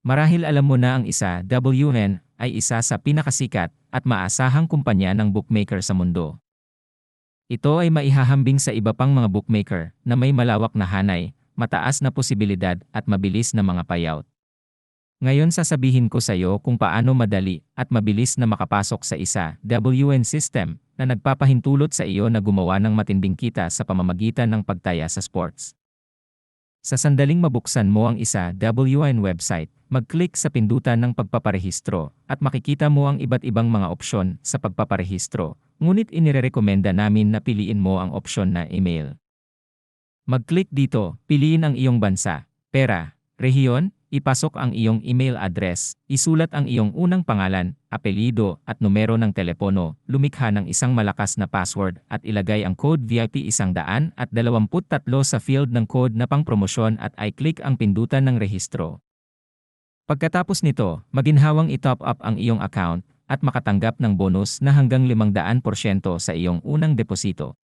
Marahil alam mo na ang isa, WN ay isa sa pinakasikat at maasahang kumpanya ng bookmaker sa mundo. Ito ay maihahambing sa iba pang mga bookmaker na may malawak na hanay, mataas na posibilidad at mabilis na mga payout. Ngayon sasabihin ko sa iyo kung paano madali at mabilis na makapasok sa isa, WN system na nagpapahintulot sa iyo na gumawa ng matinding kita sa pamamagitan ng pagtaya sa sports. Sa sandaling mabuksan mo ang isa, WN website, mag-click sa pindutan ng pagpaparehistro at makikita mo ang iba't ibang mga opsyon sa pagpaparehistro, ngunit inirekomenda namin na piliin mo ang opsyon na email. Mag-click dito, piliin ang iyong bansa, pera, rehiyon, ipasok ang iyong email address, isulat ang iyong unang pangalan, apelyido at numero ng telepono, lumikha ng isang malakas na password at ilagay ang code VIP 123 sa field ng code na pangpromosyon at i-click ang pindutan ng rehistro. Pagkatapos nito, maginhawang i-top up ang iyong account at makatanggap ng bonus na hanggang 500% sa iyong unang deposito.